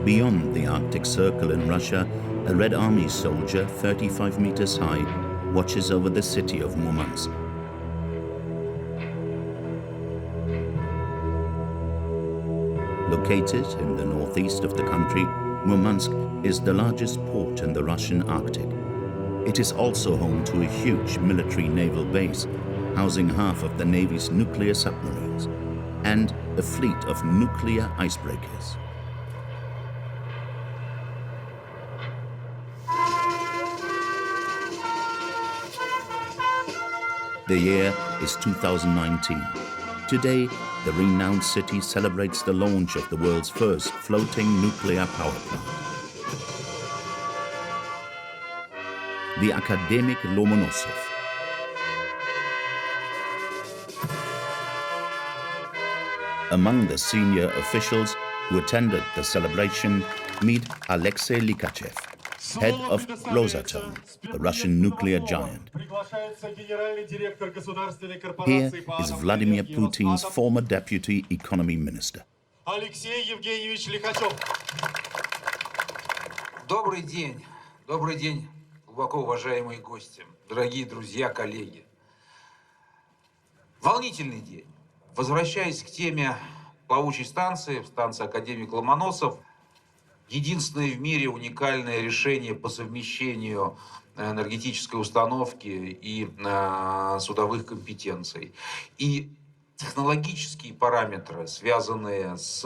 Beyond the Arctic Circle in Russia, a Red Army soldier, 35 meters high, watches over the city of Murmansk. Located in the northeast of the country, Murmansk is the largest port in the Russian Arctic. It is also home to a huge military naval base, housing half of the Navy's nuclear submarines, and a fleet of nuclear icebreakers. The year is 2019. Today, the renowned city celebrates the launch of the world's first floating nuclear power plant. The academic Lomonosov. Among the senior officials who attended the celebration, meet Alexei Likachev, head of Rosatom, the Russian nuclear giant. Here is Vladimir Putin's former deputy economy minister. Алексей Евгеньевич Лихачев. Добрый день, глубоко уважаемые гости, дорогие друзья, коллеги. Волнительный день. Возвращаясь к теме плавучей станции Академик Ломоносов, единственное в мире уникальное решение по совмещению энергетической установки и судовых компетенций. И технологические параметры, связанные с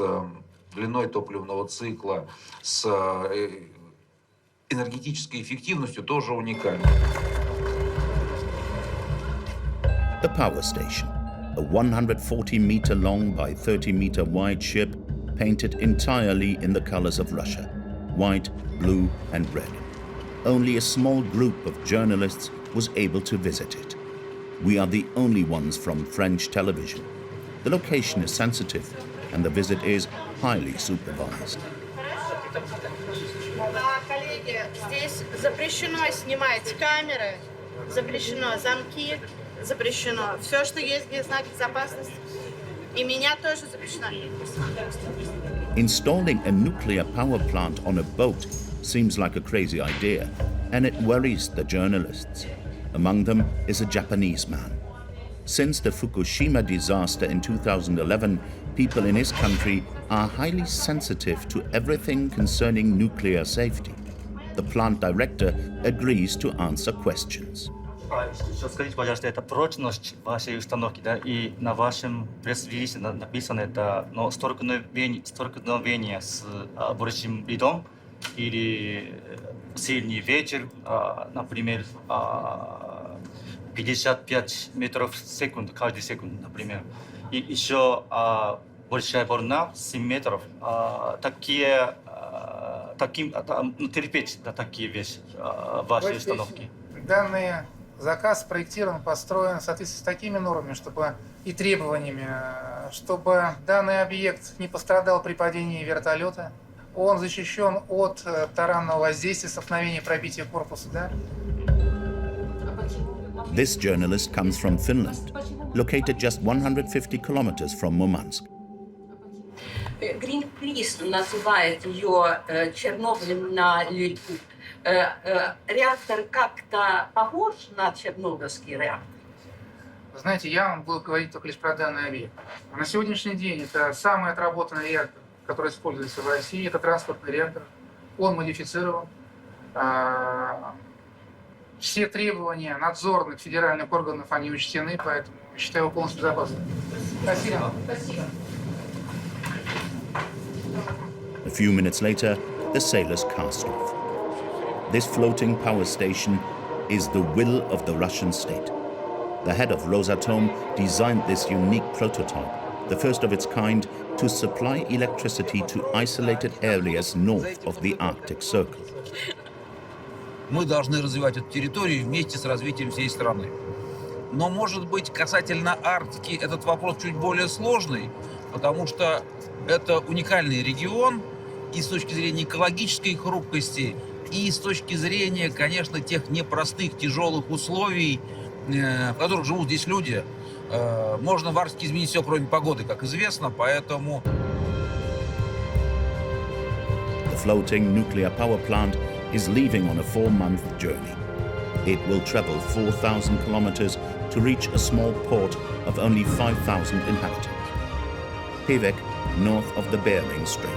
длиной топливного цикла, с энергетической эффективностью, тоже уникальны. The power station, a 140-meter long by 30-meter wide ship painted entirely in the colors of Russia, white, blue and red. Only a small group of journalists was able to visit it. We are the only ones from French television. The location is sensitive and the visit is highly supervised. Коллеги, здесь запрещено снимать камеры, запрещено замки, запрещено все, что есть без знака безопасности. И меня тоже запрещено. Installing a nuclear power plant on a boat seems like a crazy idea, and it worries the journalists. Among them is a Japanese man. Since the Fukushima disaster in 2011, people in his country are highly sensitive to everything concerning nuclear safety. The plant director agrees to answer questions. Скажите, пожалуйста, это прочность вашей установки, да, и на вашем пресс-релизе написано это, но столкновение с большим льдом или сильный ветер, например, 55 метров в секунду, каждый секунд, например. И еще большая волна, 7 метров. Терпеть такие вещи вашей установки. Данный заказ спроектирован, построен в соответствии с такими нормами, и требованиями, чтобы данный объект не пострадал при падении вертолета. Он защищен от таранного воздействия, столкновения, пробития корпуса. Да? This journalist comes from Finland, located just 150 kilometers from Murmansk. Greenpeace называет ее Чернобылем на льду. Реактор как-то похож на чернобыльский реактор? Вы знаете, я вам буду говорить только лишь про данный объект. На сегодняшний день это самый отработанный реактор, который используется в России. Это транспортный реактор. Он модифицирован. Все требования надзорных федеральных органов, они учтены, поэтому считаю его полностью безопасным. Спасибо. Спасибо. A few minutes later, the sailors cast off. This floating power station is the will of the Russian state. The head of Rosatom designed this unique prototype, the first of its kind, to supply electricity to isolated areas north of the Arctic Circle. Мы должны развивать эту территорию вместе с развитием всей страны. Но, может быть, касательно Арктики этот вопрос чуть более сложный, потому что это уникальный регион и с точки зрения экологической хрупкости, и с точки зрения, конечно, тех непростых, тяжелых условий, в которых живут здесь люди. Можно в Арктике изменить все, кроме погоды, как известно, поэтому... The floating nuclear power plant is leaving on a 4-month journey. It will travel 4,000 kilometers to reach a small port of only 5,000 inhabitants. Pevek, north of the Bering Strait.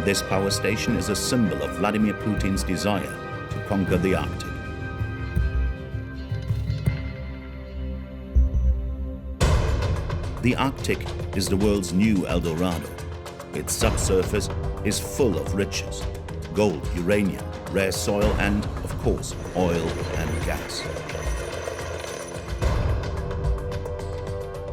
This power station is a symbol of Vladimir Putin's desire to conquer the Arctic. The Arctic is the world's new El Dorado. Its subsurface is full of riches: gold, uranium, rare soil, and, of course, oil and gas.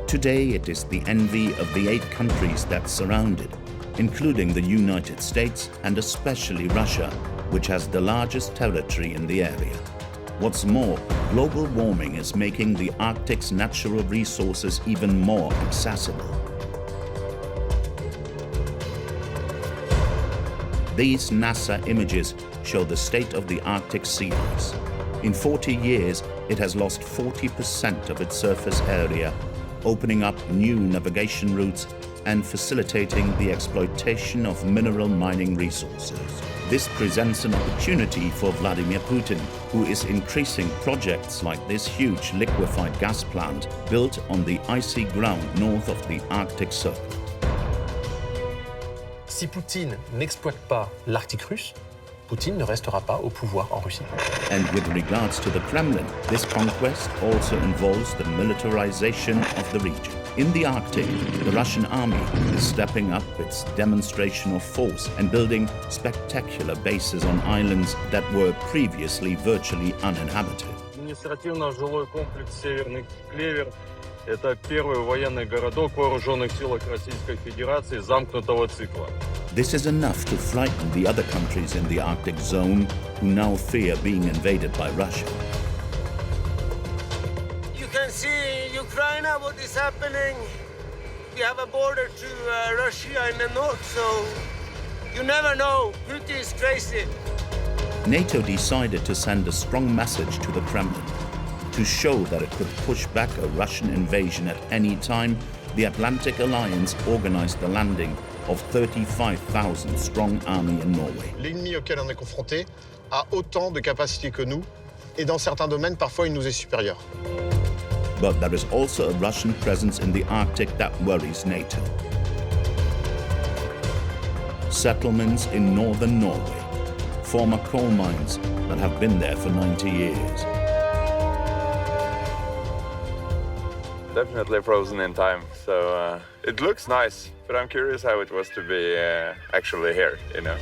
Today it is the envy of the 8 countries that surround it, including the United States and especially Russia, which has the largest territory in the area. What's more, global warming is making the Arctic's natural resources even more accessible. These NASA images show the state of the Arctic sea ice. In 40 years, it has lost 40% of its surface area, opening up new navigation routes and facilitating the exploitation of mineral mining resources. This presents an opportunity for Vladimir Putin, who is increasing projects like this huge liquefied gas plant built on the icy ground north of the Arctic Circle. Si Poutine n'exploite pas l'Arctique russe, Poutine ne restera pas au pouvoir en Russie. And with regards to the Kremlin, this conquest also involves the militarization of the region. In the Arctic, the Russian army is stepping up its demonstration of force and building spectacular bases on islands that were previously virtually uninhabited. Административно-жилой комплекс «Северный Клевер» — это первый военный городок в вооруженных силах Российской Федерации замкнутого цикла. This is enough to frighten the other countries in the Arctic zone who now fear being invaded by Russia. You can see in Ukraine what is happening. We have a border to Russia in the north, so you never know. Putin is crazy. NATO decided to send a strong message to the Kremlin. To show that it could push back a Russian invasion at any time, the Atlantic Alliance organized the landing of 35,000 strong army in Norway. L'ennemi auquel on est confronté a autant de capacités que nous, et dans certains domaines, parfois, il nous est supérieur. But there is also a Russian presence in the Arctic that worries NATO. Settlements in northern Norway, former coal mines that have been there for 90 years. Definitely frozen in time, so it looks nice, but I'm curious how it was to be actually here, you know.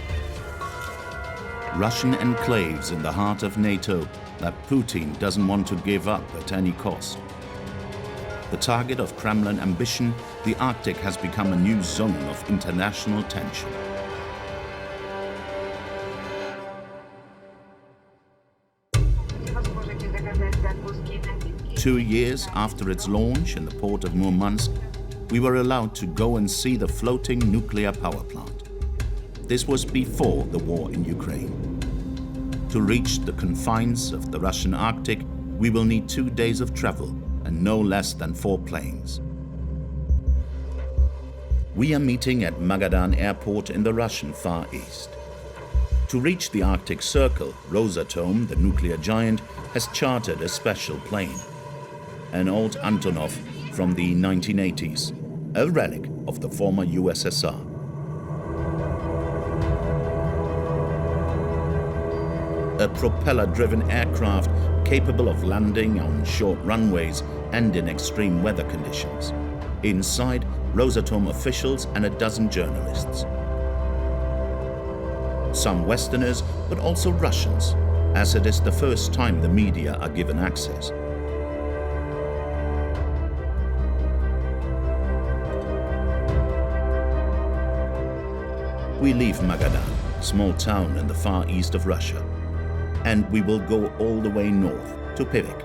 Russian enclaves in the heart of NATO that Putin doesn't want to give up at any cost. The target of Kremlin ambition, the Arctic has become a new zone of international tension. Two years after its launch in the port of Murmansk, we were allowed to go and see the floating nuclear power plant. This was before the war in Ukraine. To reach the confines of the Russian Arctic, we will need 2 days of travel and no less than 4 planes. We are meeting at Magadan airport in the Russian Far East. To reach the Arctic Circle, Rosatom, the nuclear giant, has chartered a special plane. An old Antonov from the 1980s, a relic of the former USSR. A propeller-driven aircraft capable of landing on short runways and in extreme weather conditions. Inside, Rosatom officials and a dozen journalists. Some Westerners, but also Russians, as it is the first time the media are given access. We leave Magadan, a small town in the far east of Russia, and we will go all the way north to Pivik,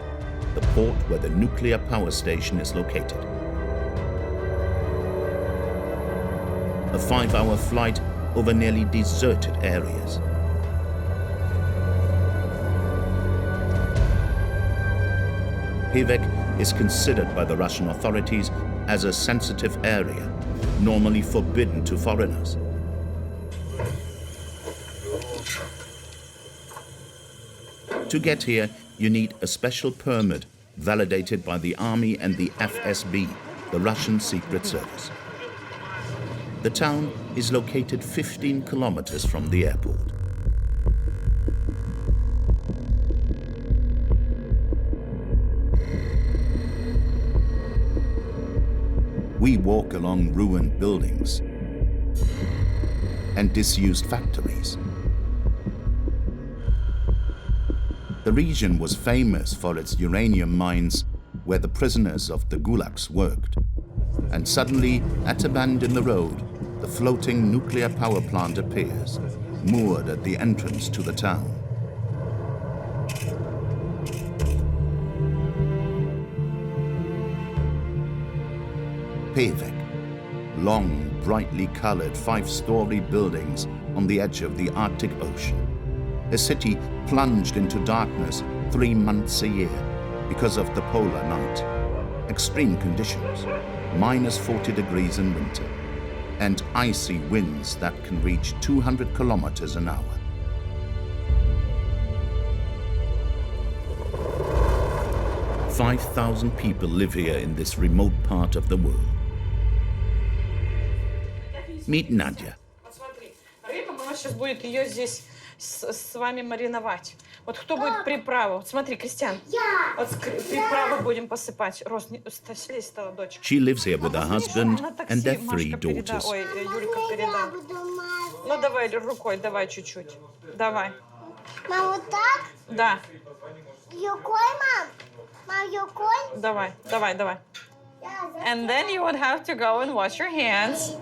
the port where the nuclear power station is located. A 5-hour flight over nearly deserted areas. Pivek is considered by the Russian authorities as a sensitive area normally forbidden to foreigners. To get here, you need a special permit validated by the army and the FSB, the Russian Secret Service. The town is located 15 kilometers from the airport. We walk along ruined buildings and disused factories. The region was famous for its uranium mines, where the prisoners of the gulags worked. And suddenly, at a bend in the road, the floating nuclear power plant appears, moored at the entrance to the town. Pevek, long, brightly colored 5-story buildings on the edge of the Arctic Ocean. A city plunged into darkness 3 months a year because of the polar night. Extreme conditions, minus 40 degrees in winter, and icy winds that can reach 200 kilometers an hour. – 5,000 people live here in this remote part of the world. Meet Nadia. Рыба, мама сейчас будет ее здесь с вами мариновать. Вот кто будет приправу? Вот смотри, Кристиан. Вот приправу будем посыпать. Рос, слезь, дочка. She lives here with her husband and their 3 daughters. Ой, Юлька переда. Ну давай рукой, давай чуть-чуть. Давай. Мам, вот так? Да. Рукой, мам? Мам, рукой? Давай, давай, давай. And then you would have to go and wash your hands.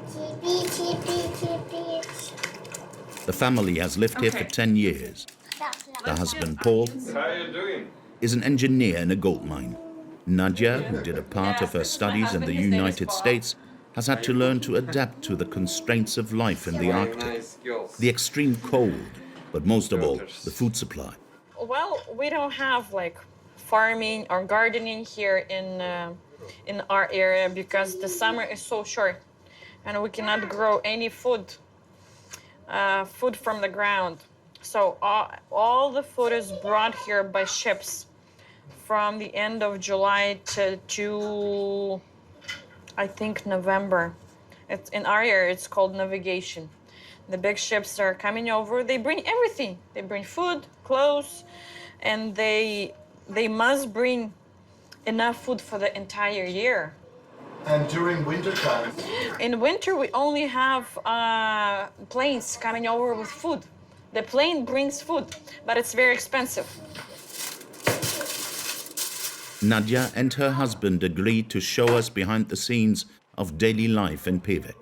The family has lived here for 10 years. The husband, Paul, is an engineer in a gold mine. Nadia, who did a part of her studies in the United States, has had to learn to adapt to the constraints of life in the Arctic, the extreme cold, but most of all, the food supply. Well, we don't have like farming or gardening here in our area because the summer is so short and we cannot grow any food from the ground. So all the food is brought here by ships from the end of July to I think November. It's in our area, it's called navigation. The big ships are coming over. They bring everything. They bring food, clothes, and they must bring enough food for the entire year. And during winter time? In winter, we only have planes coming over with food. The plane brings food, but it's very expensive. Nadia and her husband agreed to show us behind the scenes of daily life in Pivik.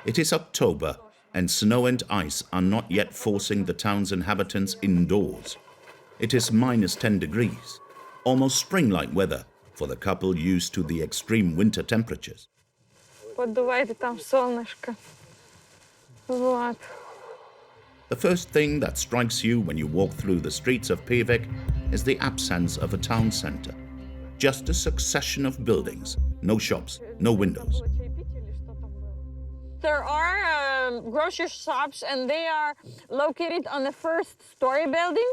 It is October, and snow and ice are not yet forcing the town's inhabitants indoors. It is minus 10 degrees, almost spring-like weather for the couple used to the extreme winter temperatures. Поддувайте там солнышко. Вот. The first thing that strikes you when you walk through the streets of Pevek is the absence of a town center. Just a succession of buildings, no shops, no windows. There are grocery shops, and they are located on the first-story building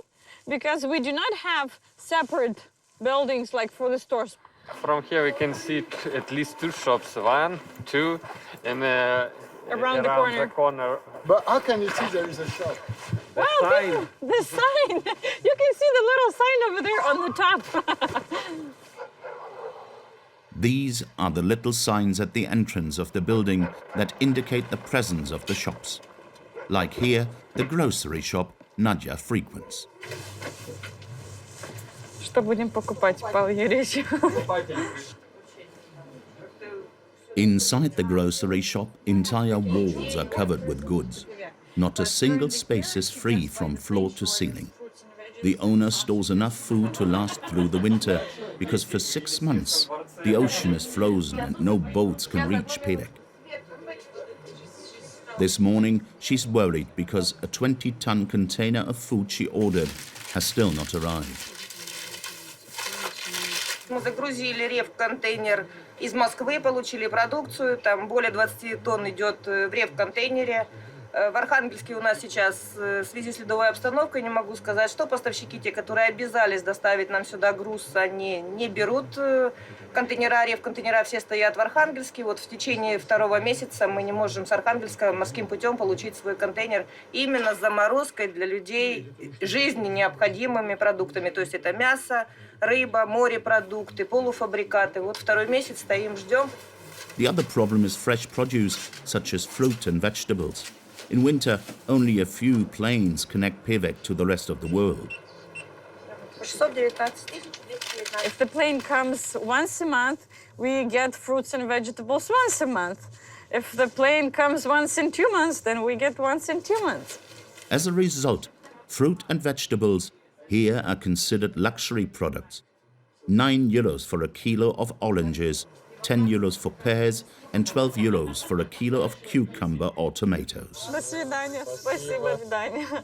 because we do not have separate buildings like for the stores. From here we can see at least 2 shops, 1, 2, and around the corner. But how can you see there is a shop? The sign. The sign. You can see the little sign over there on the top. These are the little signs at the entrance of the building that indicate the presence of the shops. Like here, the grocery shop Nadia frequents. Что будем покупать, Павел Юрьевич? Inside the grocery shop, entire walls are covered with goods. Not a single space is free from floor to ceiling. The owner stores enough food to last through the winter because for 6 months the ocean is frozen and no boats can reach Pevek. This morning she's worried because a 20-ton container of food she ordered has still not arrived. Мы загрузили рев-контейнер из Москвы, получили продукцию. Там более 20 тонн идет в рев-контейнере. В Архангельске у нас сейчас в связи с ледовой обстановкой, не могу сказать, что поставщики, те, которые обязались доставить нам сюда груз, они не берут контейнера, рев-контейнера все стоят в Архангельске. Вот в течение 2 месяца мы не можем с Архангельска морским путем получить свой контейнер именно с заморозкой для людей жизни необходимыми продуктами. То есть это мясо, рыба, морепродукты, полуфабрикаты. Вот 2 месяц стоим, ждем. The other problem is fresh produce, such as fruit and vegetables. In winter, only a few planes connect Pevek to the rest of the world. 619. If the plane comes once a month, we get fruits and vegetables once a month. If the plane comes once in 2 months, then we get once in 2 months. As a result, fruit and vegetables here are considered luxury products. €9 for a kilo of oranges, €10 for pears, and €12 for a kilo of cucumber or tomatoes. До свидания. Спасибо, Vidania.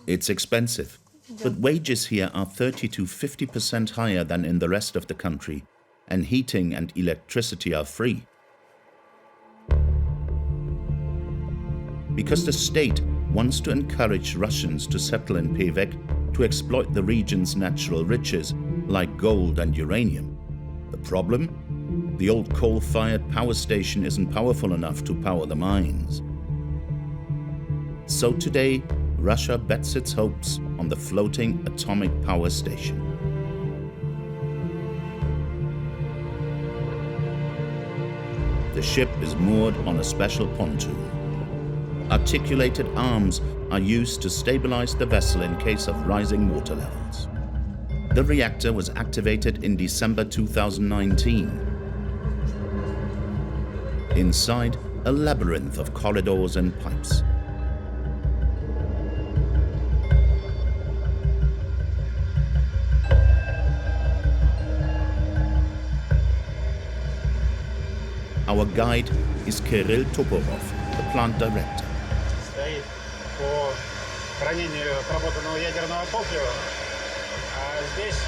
It's expensive, but wages here are 30 to 50% higher than in the rest of the country, and heating and electricity are free. Because the state wants to encourage Russians to settle in Pevek to exploit the region's natural riches like gold and uranium. The problem? The old coal-fired power station isn't powerful enough to power the mines. So today, Russia bets its hopes on the floating atomic power station. The ship is moored on a special pontoon. Articulated arms are used to stabilize the vessel in case of rising water levels. The reactor was activated in December 2019. Inside, a labyrinth of corridors and pipes. Our guide is Kirill Toporov, the plant director. Стоит по хранению отработанного ядерного топлива. А здесь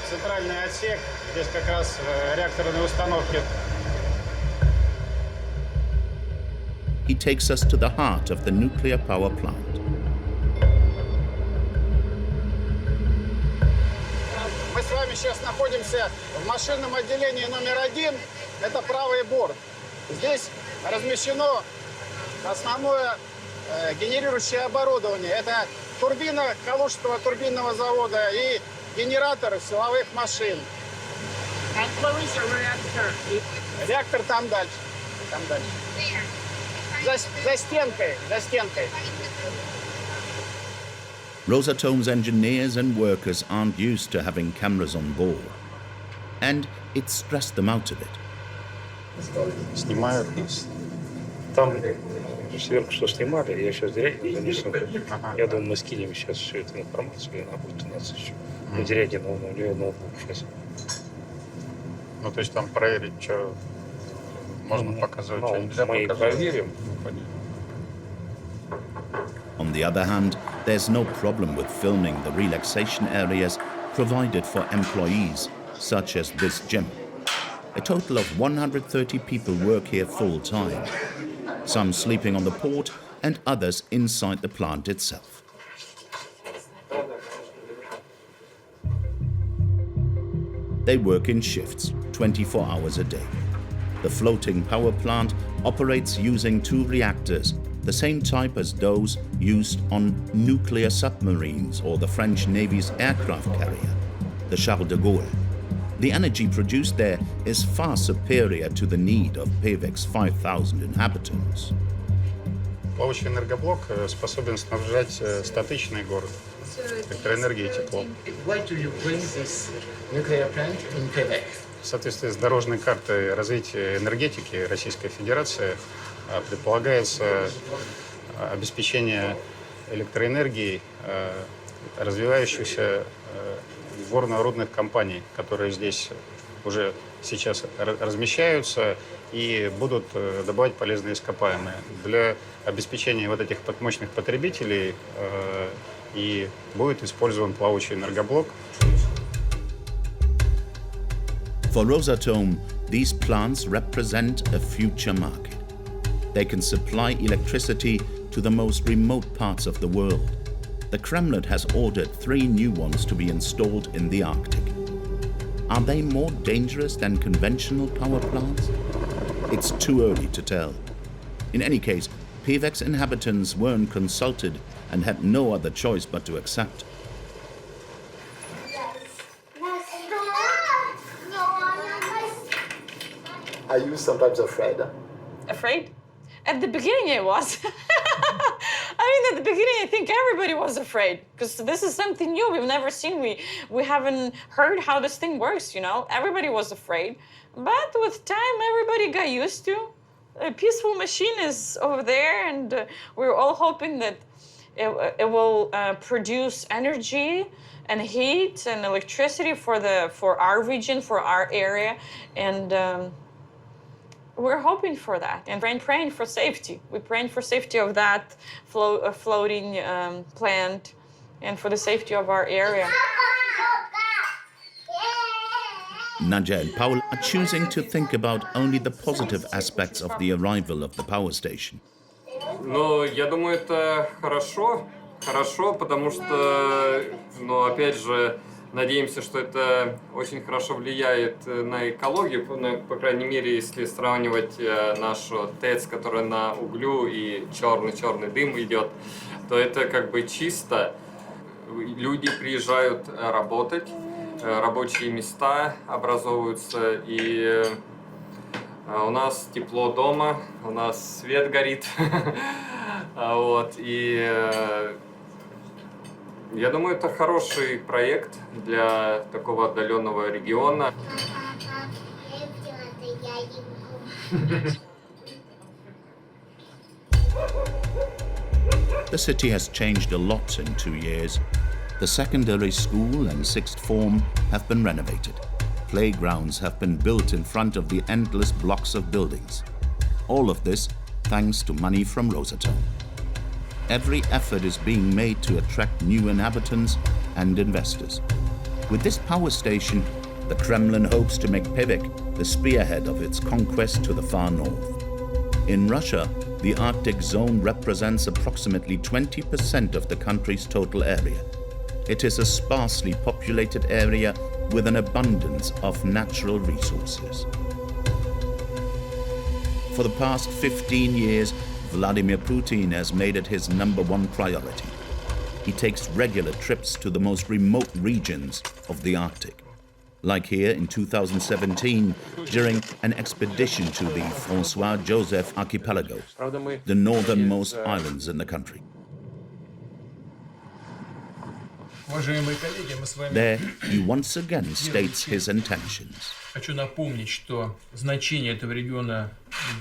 центральный отсек, здесь как раз реакторные установки. He takes us to the heart of the nuclear power plant. Мы с вами сейчас находимся в машинном отделении номер 1. Это правый борт. Здесь размещено основное генерирующее оборудование. Это турбина Калужского турбинного завода и генератор силовых машин. Реактор там дальше. Там дальше. За стенкой, за стенкой. Rosatome's engineers and workers aren't used to having cameras on board. And it stressed them out a bit. Снимают нас. Там сверху что снимали, я сейчас директор занесу. Я думаю, мы скинем сейчас всю эту информацию, и она будет у нас еще. На директор, у нее ноутбук сейчас. Ну, то есть там проверить, что можно показывать, что нельзя показывать. Проверим. On the other hand, there's no problem with filming the relaxation areas provided for employees, such as this gym. A total of 130 people work here full-time, some sleeping on the port and others inside the plant itself. They work in shifts, 24 hours a day. The floating power plant operates using 2 reactors, the same type as those used on nuclear submarines or the French Navy's aircraft carrier, the Charles de Gaulle. The energy produced there is far superior to the need of Pevek's 5,000 inhabitants. Плавающий энергоблок способен снабжать статичный город электроэнергией и теплом. Why do you bring this nuclear plant in Pevek? В соответствии с дорожной картой развития энергетики Российской Федерации предполагается обеспечение электроэнергией развивающихся горно-рудных компаний, которые здесь уже сейчас размещаются и будут добывать полезные ископаемые. Для обеспечения вот этих мощных потребителей и будет использован плавающий энергоблок. For Rosatom, these plants represent a future market. They can supply electricity to the most remote parts of the world. The Kremlin has ordered 3 new ones to be installed in the Arctic. Are they more dangerous than conventional power plants? It's too early to tell. In any case, Pevek's inhabitants weren't consulted and had no other choice but to accept. Are you sometimes afraid? Afraid? At the beginning, I was. I mean, at the beginning, I think everybody was afraid because this is something new we've never seen. We haven't heard how this thing works, you know? Everybody was afraid. But with time, everybody got used to. A peaceful machine is over there, and we're all hoping that it will produce energy and heat and electricity for our region, for our area, and we're hoping for that and praying for safety. We're praying for safety of that floating plant and for the safety of our area. Nadja and Paul are choosing to think about only the positive aspects of the arrival of the power station. Но я думаю, это хорошо, потому что, опять же, надеемся, что это очень хорошо влияет на экологию, по крайней мере, если сравнивать нашу ТЭЦ, которая на углю и черный дым идет, то это как бы чисто. Люди приезжают работать, рабочие места образовываются, и у нас тепло дома, у нас свет горит, вот, и я думаю, это хороший проект для такого отдаленного региона. The city has changed a lot in 2 years. The secondary school and 6th form have been renovated. Playgrounds have been built in front of the endless blocks of buildings. All of this thanks to money from Rosatom. Every effort is being made to attract new inhabitants and investors. With this power station, the Kremlin hopes to make Pivik the spearhead of its conquest to the far north. In Russia, the Arctic zone represents approximately 20% of the country's total area. It is a sparsely populated area with an abundance of natural resources. For the past 15 years, Vladimir Putin has made it his #1 priority. He takes regular trips to the most remote regions of the Arctic, like here in 2017 during an expedition to the Francois Joseph Archipelago, the northernmost islands in the country. There, he once again states his intentions. Хочу напомнить, что значение этого региона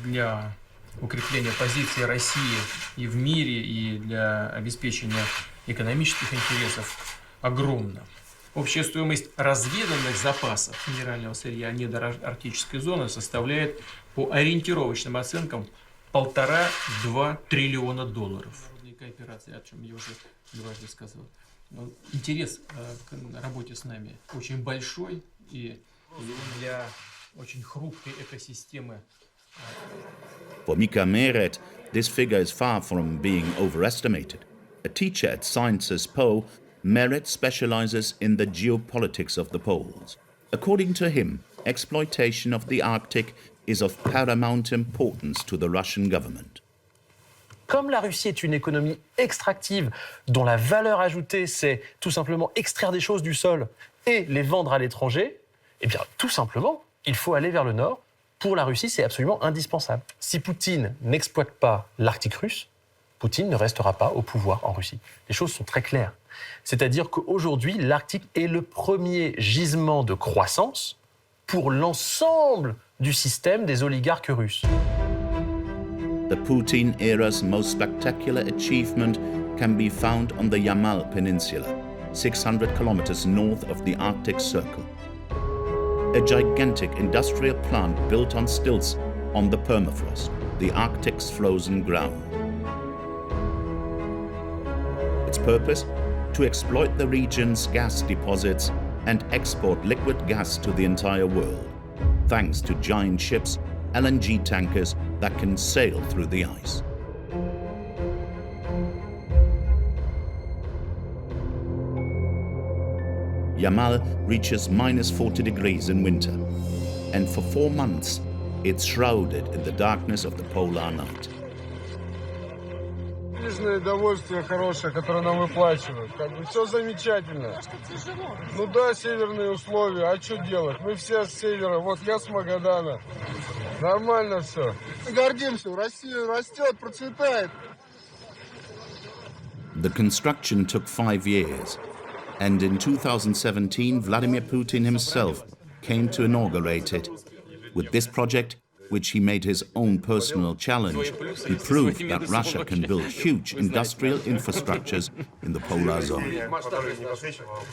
для укрепления позиции России и в мире, и для обеспечения экономических интересов огромно. Общая стоимость разведанных запасов минерального сырья недоарктической зоны составляет по ориентировочным оценкам $1,5–2 триллиона долларов. Кооперация, о чем я уже дважды сказал. Интерес к работе с нами очень большой, и для очень хрупкой экосистемы. For Mika Meret, this figure is far from being overestimated. A teacher at Sciences Po, Meret specializes in the geopolitics of the poles. According to him, exploitation of the Arctic is of paramount importance to the Russian government. Comme la Russie est une économie extractive dont la valeur ajoutée, c'est tout simplement extraire des choses du sol et les vendre à l'étranger, eh bien, tout simplement, il faut aller vers le nord. Pour la Russie, c'est absolument indispensable. Si Poutine n'exploite pas l'Arctique russe, Poutine ne restera pas au pouvoir en Russie. Les choses sont très claires. C'est-à-dire qu'aujourd'hui, l'Arctique est le premier gisement de croissance pour l'ensemble du système des oligarques russes. The Putin era's most spectacular achievement can be found on the Yamal Peninsula, 600 kilometers north of the Arctic Circle. A gigantic industrial plant built on stilts on the permafrost, the Arctic's frozen ground. Its purpose? To exploit the region's gas deposits and export liquid gas to the entire world. thanks to giant ships, LNG tankers that can sail through the ice. Yamal reaches minus 40 degrees in winter, and for 4 months, it's shrouded in the darkness of the polar night. Личное довольствие хорошее, которое нам выплачивают. Как бы все замечательно. Ну да, северные условия, а что делать? Мы все с севера, вот я с Магадана. Нормально все. Гордимся, Россия растет, процветает. The construction took 5 years, and in 2017, Vladimir Putin himself came to inaugurate it. With this project, which he made his own personal challenge, he proved that Russia can build huge industrial infrastructures in the polar zone.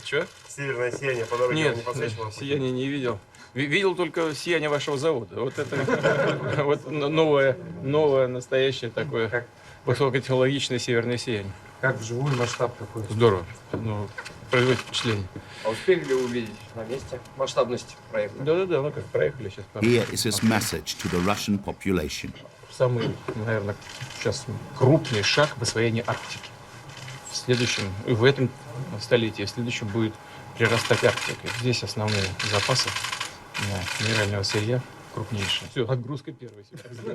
Что? Северное сияние по дороге не подсвечивало? Нет, сияние не видел. Видел только сияние вашего завода. Вот это вот новое, настоящее такое высокотехнологичное северное сияние. Как вживую масштаб такой? Здорово. Ну, производит впечатление. А успели ли увидеть на месте масштабность проекта? Да, ну как, проехали сейчас. Here is his message to the Russian population. Самый, наверное, сейчас крупный шаг в освоении Арктики. В этом столетии, в следующем будет прирастать Арктика. Здесь основные запасы минерального сырья крупнейшие. Все, отгрузка первая.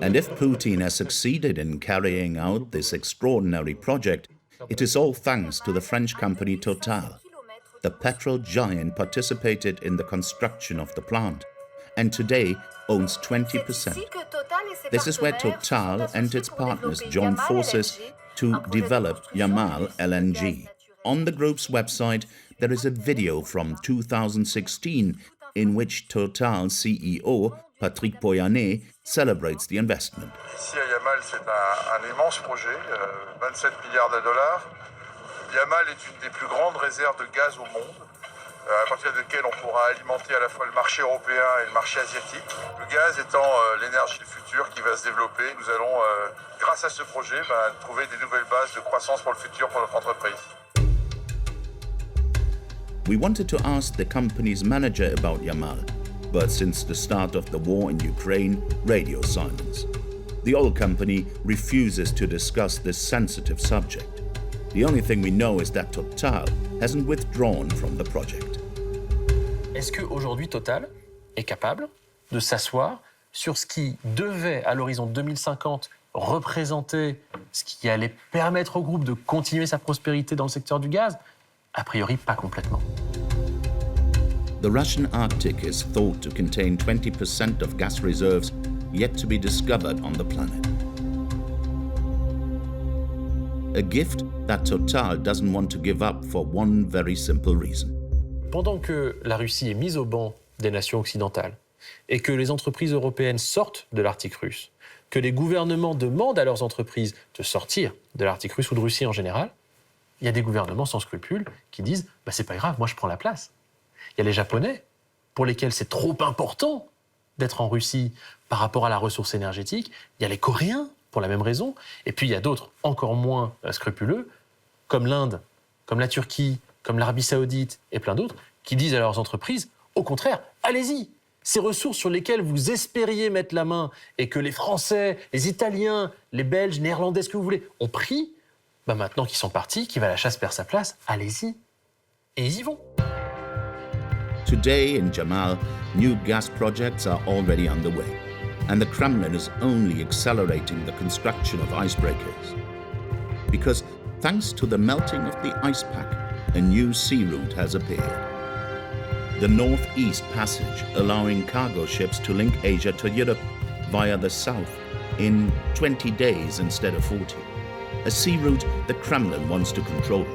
And if Putin has succeeded in carrying out this extraordinary project, it is all thanks to the French company Total. The petrol giant participated in the construction of the plant and today owns 20%. This is where Total and its partners joined forces to develop Yalu LNG. On the group's website, there is a video from 2016 in which Total CEO Patrick Pouyanné celebrates the investment. Ici à Yamal, c'est un immense projet, 27 milliards de dollars. Yamal est une des plus grandes réserves de gaz au monde, à partir de laquelle on pourra alimenter à la fois le marché européen et le marché asiatique. Le gaz étant l'énergie du futur qui va se développer, nous allons, grâce à ce projet, trouver des nouvelles bases de croissance pour le futur pour notre entreprise. We wanted to ask the company's manager about Yamal, but since the start of the war in Ukraine, radio silence. The oil company refuses to discuss this sensitive subject. The only thing we know is that Total hasn't withdrawn from the project. Est-ce qu'aujourd'hui Total est capable de s'asseoir sur ce qui devait, à l'horizon 2050, représenter ce qui allait permettre au groupe de continuer sa prospérité dans le secteur du gaz? A priori, pas complètement. The Russian Arctic is thought to contain 20% of gas reserves yet to be discovered on the planet. A gift that Total doesn't want to give up for one very simple reason. Pendant que la Russie est mise au banc des nations occidentales et que les entreprises européennes sortent de l'Arctique russe, que les gouvernements demandent à leurs entreprises de sortir de l'Arctique russe ou de Russie en général, il y a des gouvernements sans scrupules qui disent « c'est pas grave, moi je prends la place ». Il y a les Japonais, pour lesquels c'est trop important d'être en Russie par rapport à la ressource énergétique. Il y a les Coréens, pour la même raison. Et puis il y a d'autres encore moins scrupuleux, comme l'Inde, comme la Turquie, comme l'Arabie Saoudite et plein d'autres, qui disent à leurs entreprises, au contraire, allez-y, ces ressources sur lesquelles vous espériez mettre la main et que les Français, les Italiens, les Belges, les Néerlandais, ce que vous voulez, ont pris, maintenant qu'ils sont partis, qui va la chasse perd sa place, allez-y. Et ils y vont. Today in Yamal, new gas projects are already underway, and the Kremlin is only accelerating the construction of icebreakers. Because thanks to the melting of the ice pack, a new sea route has appeared. The Northeast Passage, allowing cargo ships to link Asia to Europe via the south in 20 days instead of 40. A sea route the Kremlin wants to control.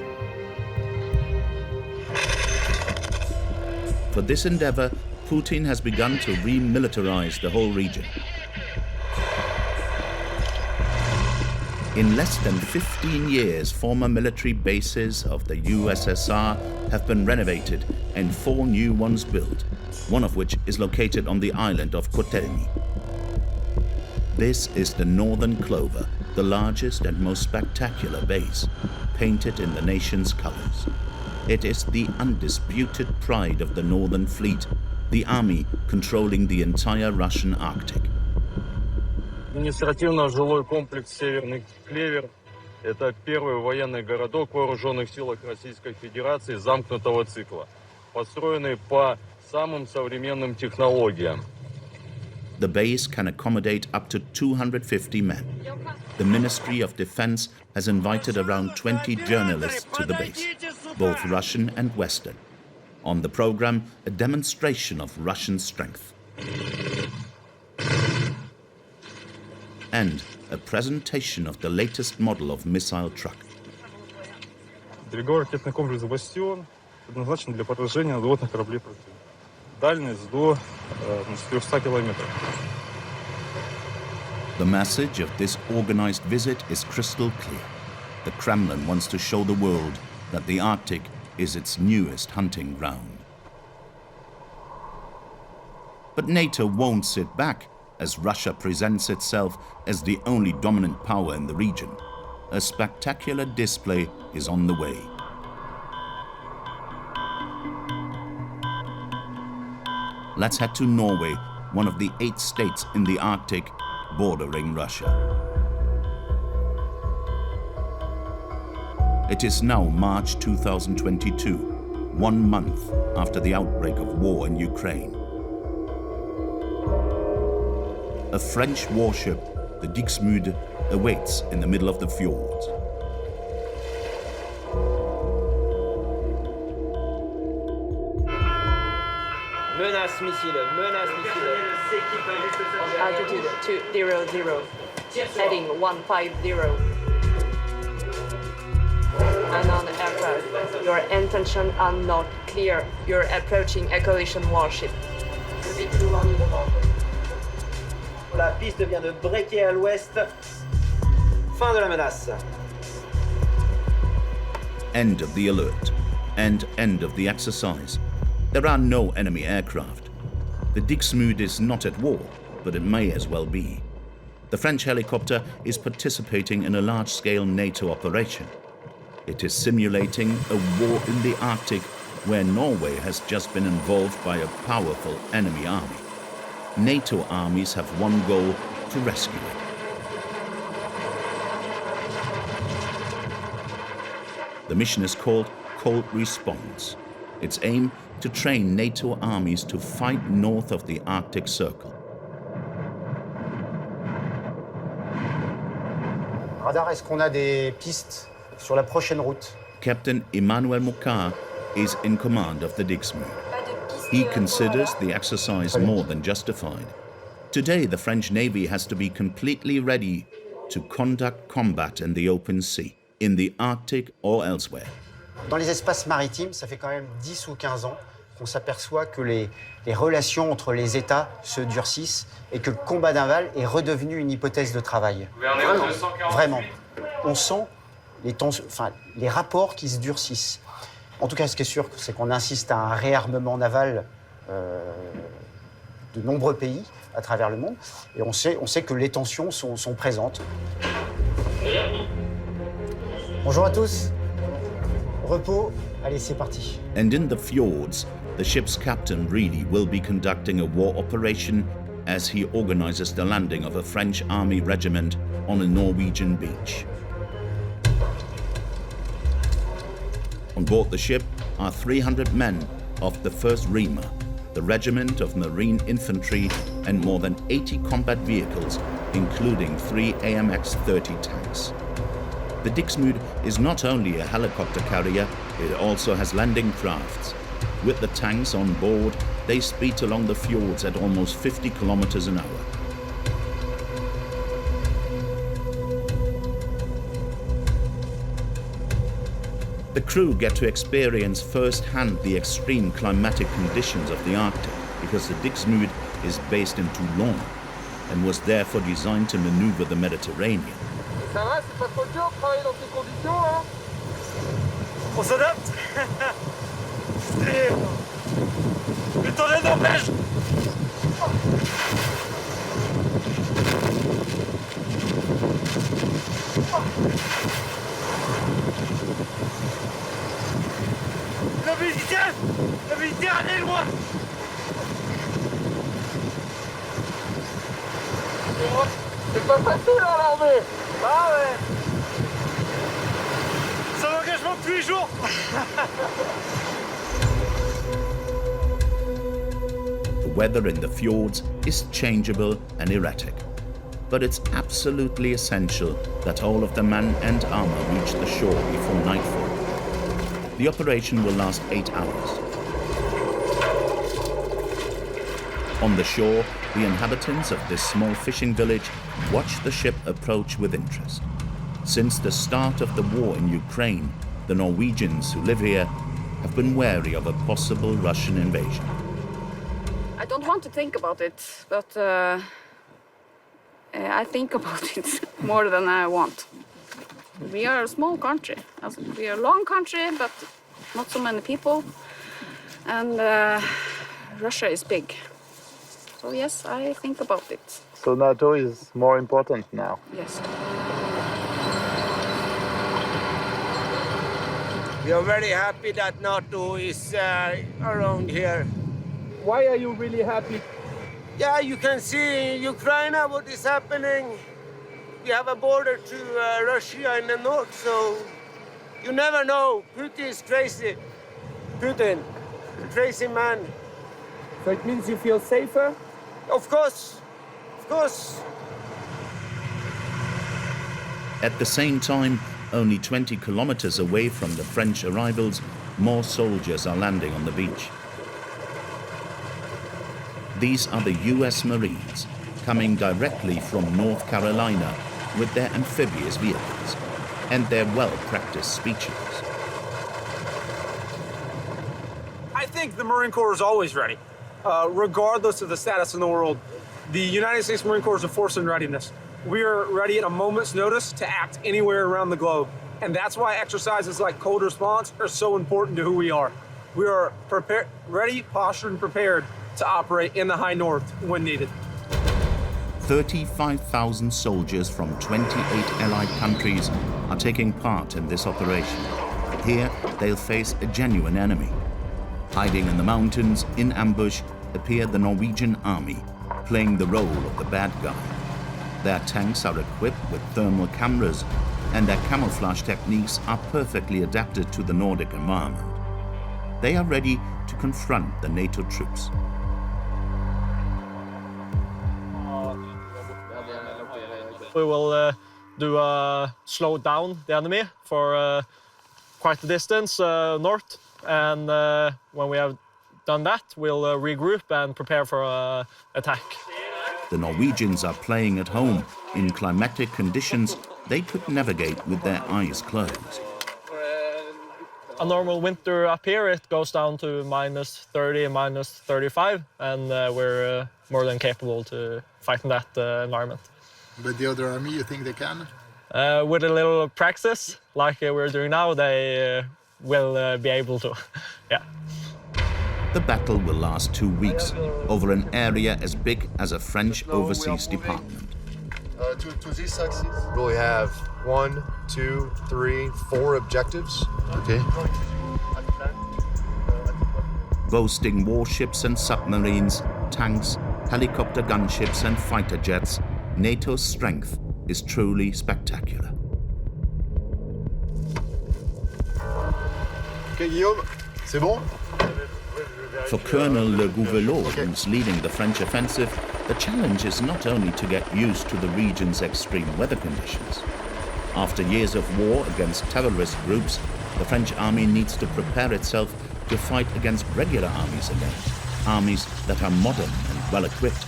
For this endeavor, Putin has begun to remilitarize the whole region. In less than 15 years, former military bases of the USSR have been renovated and 4 new ones built, one of which is located on the island of Kotelny. This is the Northern Clover, the largest and most spectacular base, painted in the nation's colors. It is the undisputed pride of the Northern Fleet the army controlling the entire Russian Arctic. Административно-жилой комплекс «Северный Клевер» – это первый военный городок в вооруженных силах Российской Федерации замкнутого цикла, построенный по самым современным технологиям. The base can accommodate up to 250 men. The Ministry of Defense has invited around 20 journalists to the base, both Russian and Western. On the program, a demonstration of Russian strength. And a presentation of the latest model of missile truck. Береговой ракетный комплекс «Бастион» предназначен для поражения надводных кораблей противника. Дальность до 400 километров. The message of this organized visit is crystal clear. The Kremlin wants to show the world that the Arctic is its newest hunting ground. But NATO won't sit back as Russia presents itself as the only dominant power in the region. A spectacular display is on the way. Let's head to Norway, one of the 8 states in the Arctic bordering Russia. It is now March 2022, 1 month after the outbreak of war in Ukraine. A French warship, the Dixmude, awaits in the middle of the fjords. Menace missile. Altitude 200, heading 150. Unknown aircraft. Your intentions are not clear. You're approaching a coalition warship. La piste vient de breaker à l'ouest. Fin de la menace. End of the alert and end of the exercise. There are no enemy aircraft. The Dixmude is not at war, but it may as well be. The French helicopter is participating in a large-scale NATO operation. It is simulating a war in the Arctic where Norway has just been involved by a powerful enemy army. NATO armies have one goal: to rescue it. The mission is called Cold Response. Its aim: to train NATO armies to fight north of the Arctic Circle. Radar, est-ce qu'on a des pistes sur la prochaine route? Captain Emmanuel Mokar is in command of the Dixmude. He considers the exercise more than justified. Today, the French Navy has to be completely ready to conduct combat in the open sea, in the Arctic or elsewhere. Dans les espaces maritimes, ça fait quand même 10 ou 15 ans qu'on s'aperçoit que les relations entre les États se durcissent et que le combat naval est redevenu une hypothèse de travail. Vraiment. On sent les rapports qui se durcissent. En tout cas, ce qui est sûr, c'est qu'on insiste à un réarmement naval de nombreux pays à travers le monde. Et on sait que les tensions sont présentes. Bonjour à tous. Repos. Allez, c'est parti. And in the fjords, the ship's captain really will be conducting a war operation as he organizes the landing of a French army regiment on a Norwegian beach. On board the ship are 300 men of the 1st Rima, the regiment of Marine Infantry, and more than 80 combat vehicles, including 3 AMX-30 tanks. The Dixmude is not only a helicopter carrier, it also has landing crafts. With the tanks on board, they speed along the fjords at almost 50 kilometers an hour. The crew get to experience firsthand the extreme climatic conditions of the Arctic because the Dixmude is based in Toulon and was therefore designed to maneuver the Mediterranean. Ça va, c'est pas trop dur de travailler dans ces conditions, hein? On s'adapte. Le temps n'empêche. Le Méditerranée est loin. C'est pas facile à l'armée. Ah ouais. C'est un engagement de tous les jours. The weather in the fjords is changeable and erratic, but it's absolutely essential that all of the men and armor reach the shore before nightfall. The operation will last 8 hours. On the shore, the inhabitants of this small fishing village watch the ship approach with interest. Since the start of the war in Ukraine, the Norwegians who live here have been wary of a possible Russian invasion. I don't want to think about it, but I think about it more than I want. We are a small country. We are a long country, but not so many people. And Russia is big. So yes, I think about it. So NATO is more important now? Yes. We are very happy that NATO is around here. Why are you really happy? Yeah, you can see in Ukraine what is happening. We have a border to Russia in the north, so you never know. Putin is crazy. Putin, crazy man. So it means you feel safer? Of course, of course. At the same time, only 20 kilometers away from the French arrivals, more soldiers are landing on the beach. These are the US Marines, coming directly from North Carolina with their amphibious vehicles and their well-practiced speeches. I think the Marine Corps is always ready, regardless of the status in the world. The United States Marine Corps is a force in readiness. We are ready at a moment's notice to act anywhere around the globe. And that's why exercises like cold response are so important to who we are. We are prepared, ready, postured, and prepared to operate in the high north when needed. 35,000 soldiers from 28 allied countries are taking part in this operation. Here, they'll face a genuine enemy. Hiding in the mountains, in ambush, appear the Norwegian army, playing the role of the bad guy. Their tanks are equipped with thermal cameras, and their camouflage techniques are perfectly adapted to the Nordic environment. They are ready to confront the NATO troops. We will slow down the enemy for quite a distance north, and when we have done that, we'll regroup and prepare for attack. The Norwegians are playing at home in climatic conditions they could navigate with their eyes closed. A normal winter up here, it goes down to minus 30, minus 35, and we're more than capable to fight in that environment. But the other army, you think they can? With a little practice, like we're doing now, they will be able to, yeah. The battle will last 2 weeks over an area as big as a French overseas department. To this axis? We have 1, 2, 3, 4 objectives. Okay. Boasting warships and submarines, tanks, helicopter gunships and fighter jets, NATO's strength is truly spectacular. Okay, Guillaume, c'est bon? For Colonel Le Gouvelot, who's leading the French offensive, the challenge is not only to get used to the region's extreme weather conditions. After years of war against terrorist groups, the French army needs to prepare itself to fight against regular armies again, armies that are modern and well-equipped.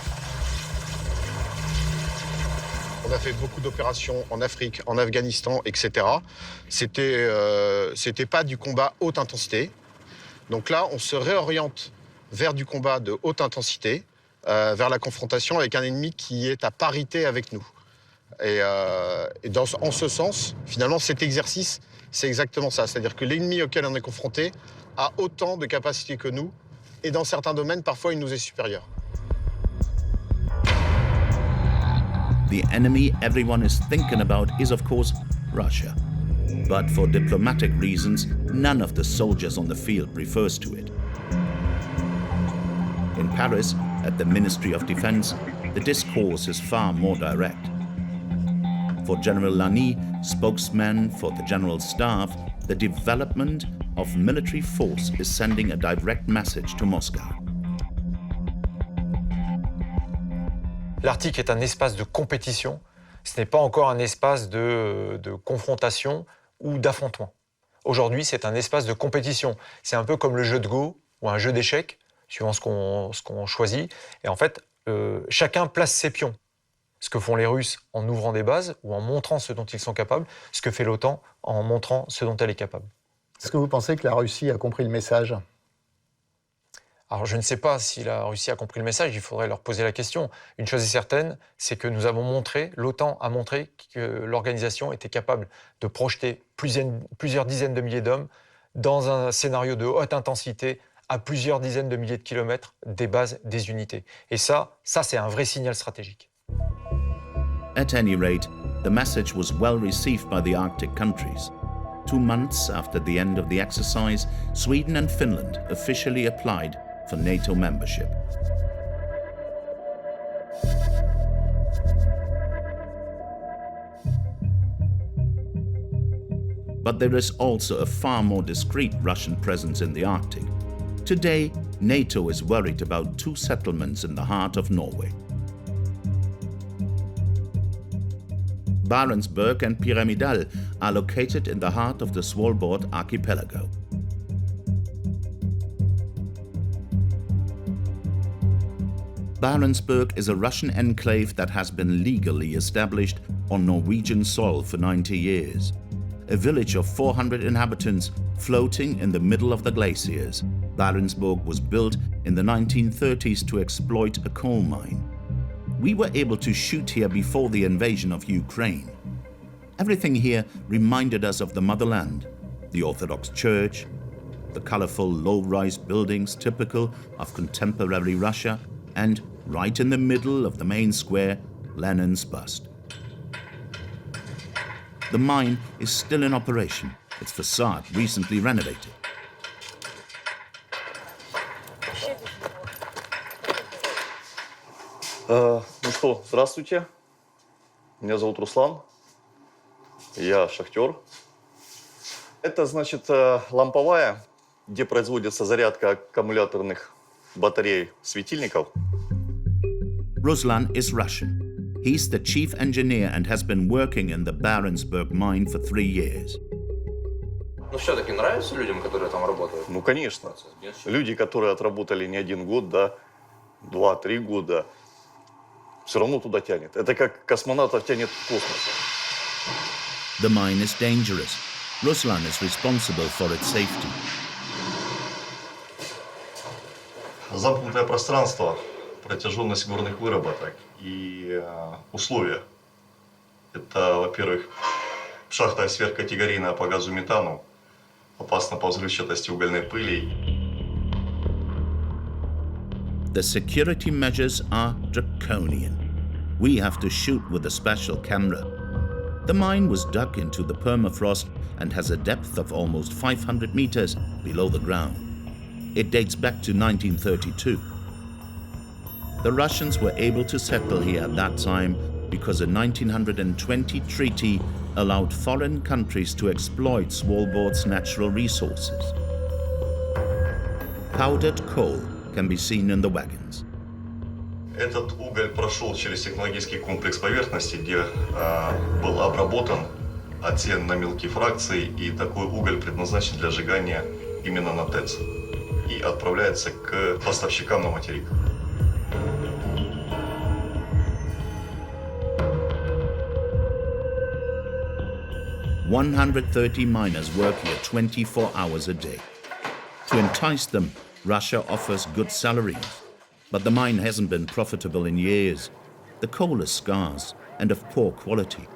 On a fait beaucoup d'opérations en Afrique, en Afghanistan, etc. C'était pas du combat haute intensité. Donc là, on se réoriente vers du combat de haute intensité, vers la confrontation avec un ennemi qui est à parité avec nous. Et en ce sens, finalement, cet exercice, c'est exactement ça. C'est-à-dire que l'ennemi auquel on est confronté a autant de capacités que nous, et dans certains domaines, parfois, il nous est supérieur. The enemy everyone is thinking about is, of course, Russia. But for diplomatic reasons, none of the soldiers on the field refers to it. In Paris, at the Ministry of Defense, the discourse is far more direct. For General Lani, spokesman for the General Staff, the development of military force is sending a direct message to Moscow. L'Arctique est un espace de compétition, ce n'est pas encore un espace de confrontation ou d'affrontement. Aujourd'hui, c'est un espace de compétition. C'est un peu comme le jeu de Go ou un jeu d'échecs, suivant ce qu'on choisit. Et en fait, chacun place ses pions. Ce que font les Russes en ouvrant des bases ou en montrant ce dont ils sont capables, ce que fait l'OTAN en montrant ce dont elle est capable. Est-ce que vous pensez que la Russie a compris le message ? Alors je ne sais pas si la Russie a compris le message, il faudrait leur poser la question. Une chose est certaine, c'est que nous avons montré, l'OTAN a montré que l'organisation était capable de projeter plusieurs dizaines de milliers d'hommes dans un scénario de haute intensité à plusieurs dizaines de milliers de kilomètres des bases des unités. Et ça c'est un vrai signal stratégique. At any rate, the message was well received by the Arctic countries. 2 months after the end of the exercise, Sweden and Finland officially applied for NATO membership. But there is also a far more discreet Russian presence in the Arctic. Today, NATO is worried about 2 settlements in the heart of Norway. Barenburg and Pyramidan are located in the heart of the Svalbard archipelago. Barenburg is a Russian enclave that has been legally established on Norwegian soil for 90 years. A village of 400 inhabitants floating in the middle of the glaciers, Barenburg was built in the 1930s to exploit a coal mine. We were able to shoot here before the invasion of Ukraine. Everything here reminded us of the motherland, the Orthodox Church, the colorful low-rise buildings typical of contemporary Russia, and right in the middle of the main square, Lenin's bust. The mine is still in operation, its facade recently renovated. Ну что, здравствуйте. Меня зовут Руслан. Я шахтер. Это, значит, ламповая, где производится зарядка аккумуляторных батарей светильников. Ruslan is Russian. He's the chief engineer and has been working in the Barenburg mine for 3 years. Ну все-таки нравится людям, которые там работают? Ну, конечно. Люди, которые отработали не 1 год, да, 2-3 года, все равно туда тянет. Это как космонавтов тянет в космос. The mine is dangerous. Ruslan is responsible for its safety. Замкнутое пространство, протяженность горных выработок и условия. Это, во-первых, шахта сверхкатегорийная по газу метану, опасна по взрывчатости угольной пыли. The security measures are draconian. We have to shoot with a special camera. The mine was dug into the permafrost and has a depth of almost 500 meters below the ground. It dates back to 1932. The Russians were able to settle here at that time because a 1920 treaty allowed foreign countries to exploit Svalbard's natural resources. Powdered coal can be seen in the wagons. Этот уголь прошел через технологический комплекс поверхности, где был обработан, оцен на мелкие фракции, и такой уголь предназначен для сжигания именно на ТЭЦ и отправляется к поставщикам на материк. "130 miners work here 24 hours a day. To entice them, Russia offers good salaries, but the mine hasn't been profitable in years. The coal is scarce and of poor quality.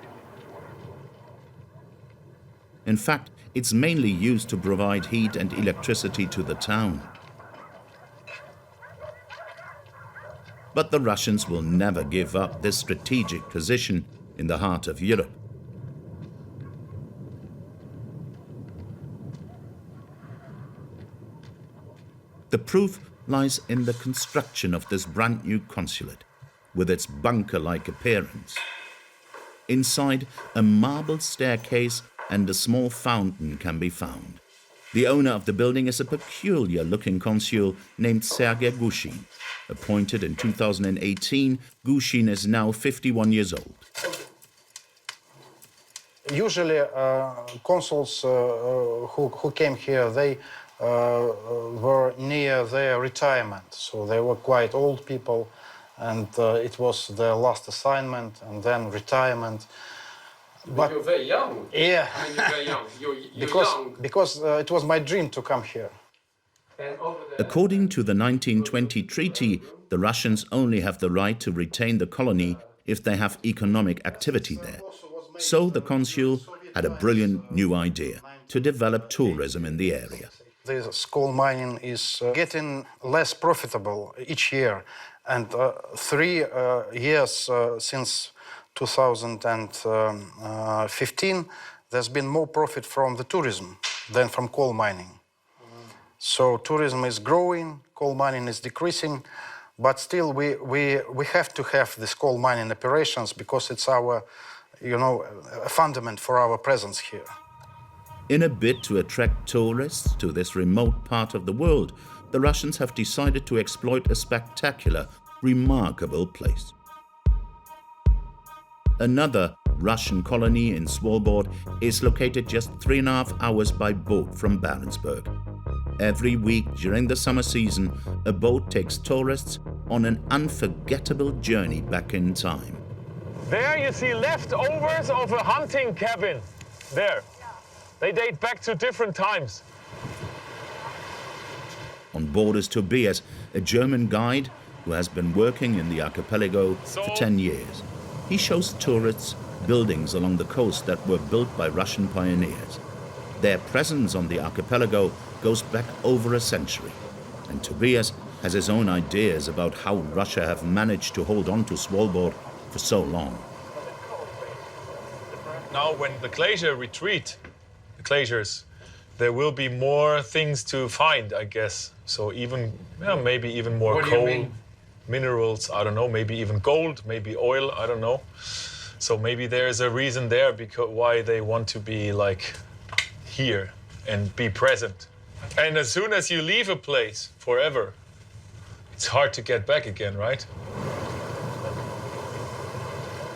In fact, it's mainly used to provide heat and electricity to the town. But the Russians will never give up this strategic position in the heart of Europe. The proof lies in the construction of this brand new consulate. with its bunker-like appearance. Inside, a marble staircase and a small fountain can be found. The owner of the building is a peculiar-looking consul named Sergei Gushin. Appointed in 2018, Gushin is now 51 years old. Usually, consuls who came here, they were near their retirement, so they were quite old people, and it was their last assignment, and then retirement. But you're very young. Yeah. I mean, you're very young. You're young. Because it was my dream to come here. According to the 1920 treaty, the Russians only have the right to retain the colony if they have economic activity there. So the consul had a brilliant new idea to develop tourism in the area. This coal mining is getting less profitable each year, and 3 years since 2015, there's been more profit from the tourism than from coal mining. So tourism is growing, coal mining is decreasing, but still we have to have this coal mining operations because it's our, a fundament for our presence here. In a bid to attract tourists to this remote part of the world, the Russians have decided to exploit a spectacular, remarkable place. Another Russian colony in Svalbard is located just 3.5 hours by boat from Barenburg. Every week during the summer season, a boat takes tourists on an unforgettable journey back in time. There you see leftovers of a hunting cabin. There. They date back to different times. On board is Tobias, a German guide who has been working in the archipelago for 10 years. He shows tourists buildings along the coast that were built by Russian pioneers. Their presence on the archipelago goes back over a century, and Tobias has his own ideas about how Russia have managed to hold on to Svalbard for so long. Now when the glacier retreat, the glaciers, there will be more things to find, I guess. So even, maybe even more coal, minerals, I don't know, maybe even gold, maybe oil, I don't know. So maybe there's a reason there because why they want to be like here and be present. And as soon as you leave a place forever, it's hard to get back again, right?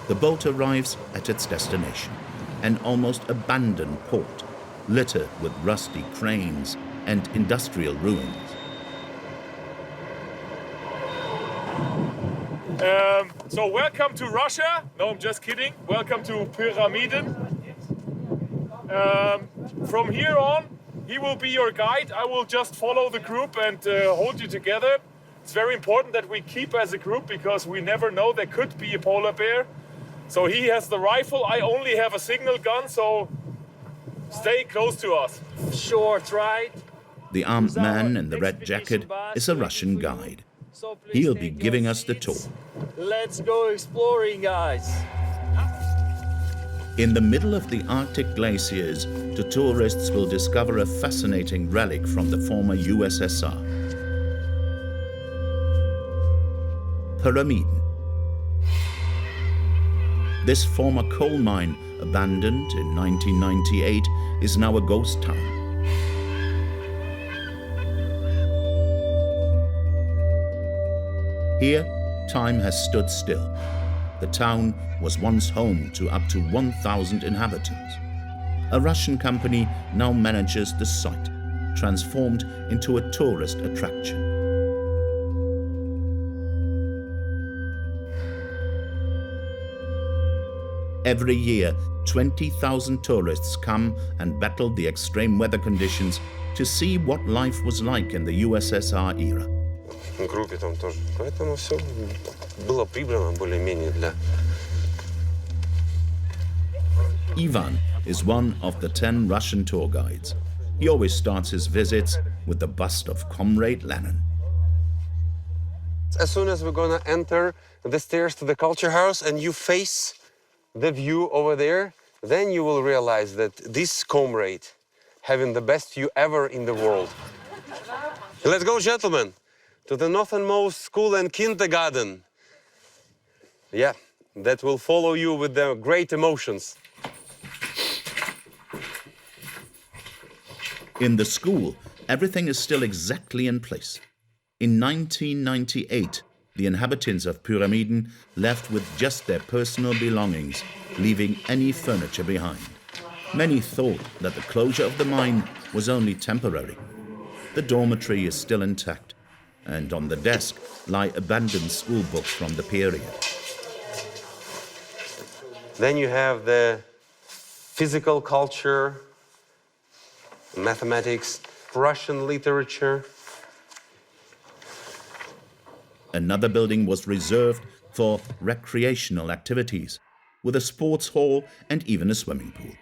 The boat arrives at its destination, an almost abandoned port, littered with rusty cranes and industrial ruins. So welcome to Russia. No, I'm just kidding. Welcome to Pyramidan. From here on, he will be your guide. I will just follow the group and hold you together. It's very important that we keep as a group because we never know, there could be a polar bear. So he has the rifle, I only have a signal gun, so stay close to us. Short, right? The armed man in the red jacket is a Russian guide. He'll be giving us the tour. Let's go exploring, guys. In the middle of the Arctic glaciers, the tourists will discover a fascinating relic from the former USSR. Pyramidan. This former coal mine, abandoned in 1998, is now a ghost town. Here, time has stood still. The town was once home to up to 1,000 inhabitants. A Russian company now manages the site, transformed into a tourist attraction. Every year, 20,000 tourists come and battle the extreme weather conditions to see what life was like in the USSR era. Группе там тоже. Поэтому все было прибрано более-менее для... Ivan is one of the 10 Russian tour guides. He always starts his visits with the bust of Comrade Lenin. As soon as we're gonna enter the stairs to the culture house and you face the view over there, then you will realize that this comrade having the best view ever in the world. Let's go, gentlemen, to the northernmost school and kindergarten. Yeah, that will follow you with the great emotions. In the school, everything is still exactly in place. In 1998, the inhabitants of Pyramidan left with just their personal belongings, leaving any furniture behind. Many thought that the closure of the mine was only temporary. The dormitory is still intact, and on the desk lie abandoned school books from the period. Then you have the physical culture, mathematics, Russian literature. Another building was reserved for recreational activities, with a sports hall and even a swimming pool.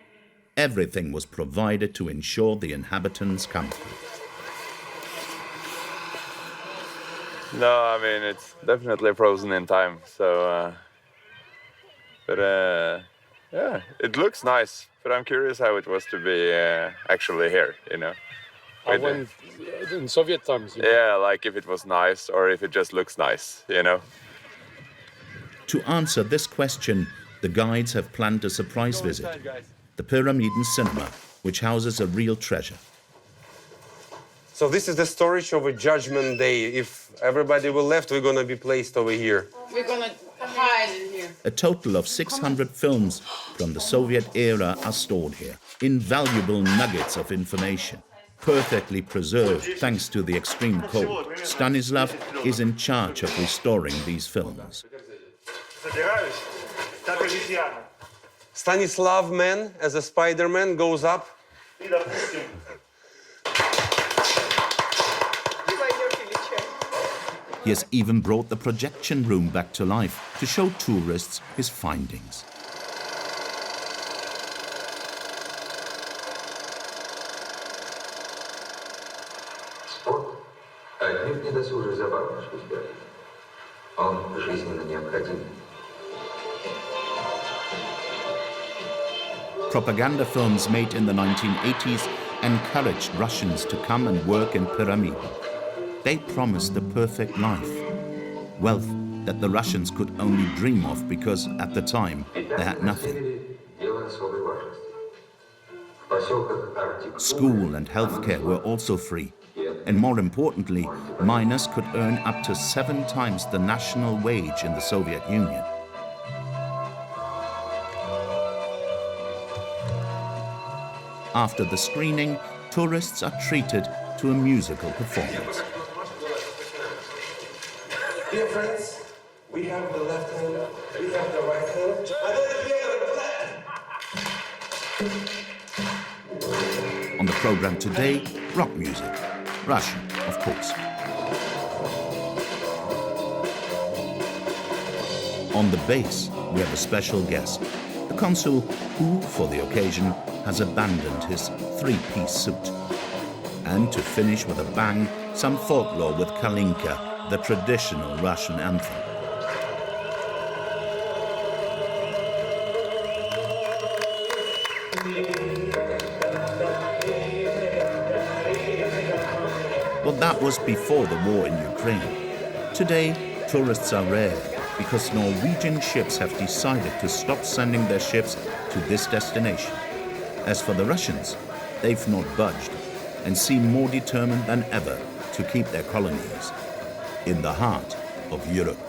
Everything was provided to ensure the inhabitants' comfort. No, I mean, it's definitely frozen in time, so... yeah, it looks nice, but I'm curious how it was to be actually here, you know? When, in Soviet times? Yeah, like if it was nice or if it just looks nice, you know? To answer this question, the guides have planned a surprise visit, the Pyramidan Cinema, which houses a real treasure. So this is the storage of a judgment day. If everybody will left, we're going to be placed over here. We're going to hide in here. A total of 600 films from the Soviet era are stored here. Invaluable nuggets of information, perfectly preserved thanks to the extreme cold. Stanislav is in charge of restoring these films. Stanislav man, as a Spider-Man, goes up. He has even brought the projection room back to life to show tourists his findings. Propaganda films made in the 1980s encouraged Russians to come and work in Pyramid. They promised the perfect life, wealth that the Russians could only dream of because at the time they had nothing. School and healthcare were also free, and more importantly, miners could earn up to 7 times the national wage in the Soviet Union. After the screening, tourists are treated to a musical performance. Dear friends, we have the left hand, we have the right hand, and then the other. On the program today, rock music, Russian, of course. On the bass, we have a special guest, the consul who, for the occasion, has abandoned his 3-piece suit. And to finish with a bang, some folklore with Kalinka, the traditional Russian anthem. Well, that was before the war in Ukraine. Today, tourists are rare because Norwegian ships have decided to stop sending their ships to this destination. As for the Russians, they've not budged and seem more determined than ever to keep their colonies in the heart of Europe.